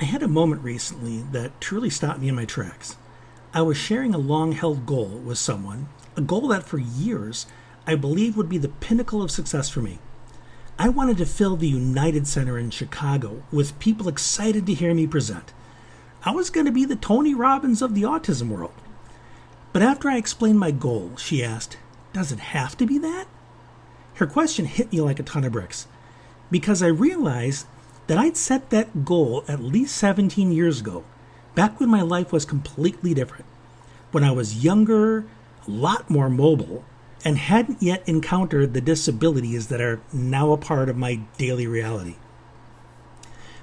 had a moment recently that truly stopped me in my tracks. I was sharing a long-held goal with someone, a goal that for years I believed would be the pinnacle of success for me. I wanted to fill the United Center in Chicago with people excited to hear me present. I was going to be the Tony Robbins of the autism world. But after I explained my goal, she asked, "Does it have to be that?" Her question hit me like a ton of bricks, because I realized that I'd set that goal at least 17 years ago, back when my life was completely different, when I was younger, a lot more mobile, and hadn't yet encountered the disabilities that are now a part of my daily reality.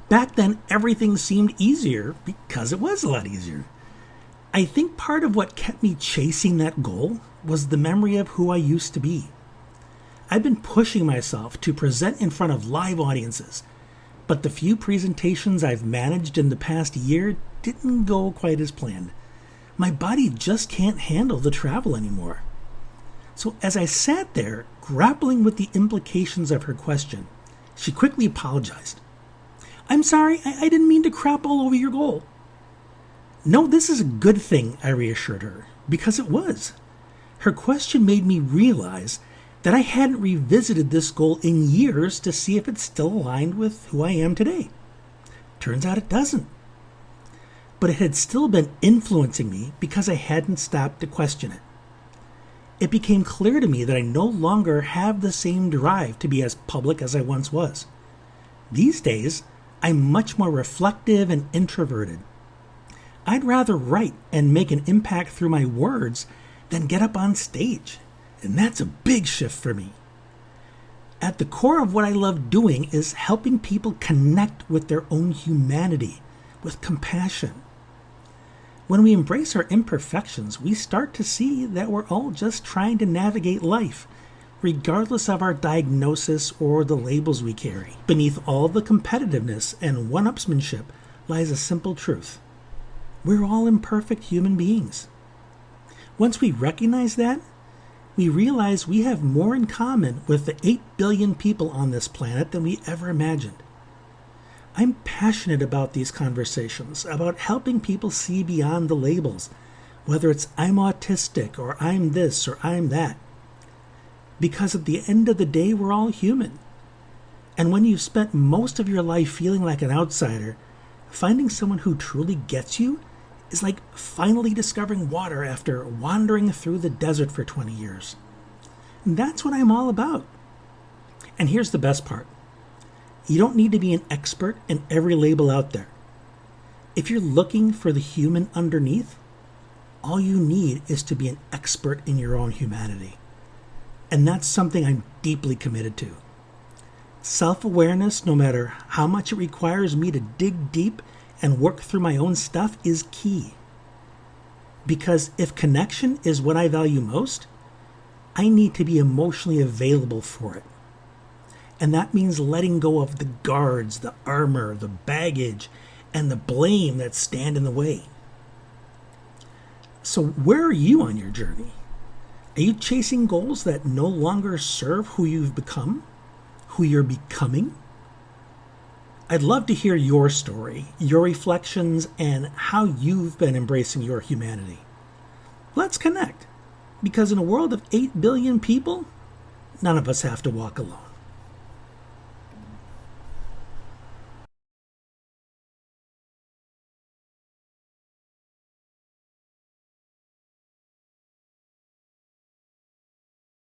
Back then, everything seemed easier because it was a lot easier. I think part of what kept me chasing that goal was the memory of who I used to be. I've been pushing myself to present in front of live audiences, but the few presentations I've managed in the past year didn't go quite as planned. My body just can't handle the travel anymore. So as I sat there, grappling with the implications of her question, she quickly apologized. "I'm sorry, I didn't mean to crap all over your goal." "No, this is a good thing," I reassured her, because it was. Her question made me realize that I hadn't revisited this goal in years to see if it still aligned with who I am today. Turns out it doesn't. But it had still been influencing me because I hadn't stopped to question it. It became clear to me that I no longer have the same drive to be as public as I once was. These days, I'm much more reflective and introverted. I'd rather write and make an impact through my words than get up on stage. And that's a big shift for me. At the core of what I love doing is helping people connect with their own humanity, with compassion. When we embrace our imperfections, we start to see that we're all just trying to navigate life, regardless of our diagnosis or the labels we carry. Beneath all the competitiveness and one-upsmanship lies a simple truth. We're all imperfect human beings. Once we recognize that, we realize we have more in common with the 8 billion people on this planet than we ever imagined. I'm passionate about these conversations, about helping people see beyond the labels, whether it's I'm autistic or I'm this or I'm that. Because at the end of the day, we're all human. And when you've spent most of your life feeling like an outsider, finding someone who truly gets you is like finally discovering water after wandering through the desert for 20 years. And that's what I'm all about. And here's the best part. You don't need to be an expert in every label out there. If you're looking for the human underneath, all you need is to be an expert in your own humanity. And that's something I'm deeply committed to. Self-awareness, no matter how much it requires me to dig deep and work through my own stuff, is key. Because if connection is what I value most, I need to be emotionally available for it. And that means letting go of the guards, the armor, the baggage, and the blame that stand in the way. So where are you on your journey? Are you chasing goals that no longer serve who you've become, who you're becoming? I'd love to hear your story, your reflections, and how you've been embracing your humanity. Let's connect, because in a world of 8 billion people, none of us have to walk alone.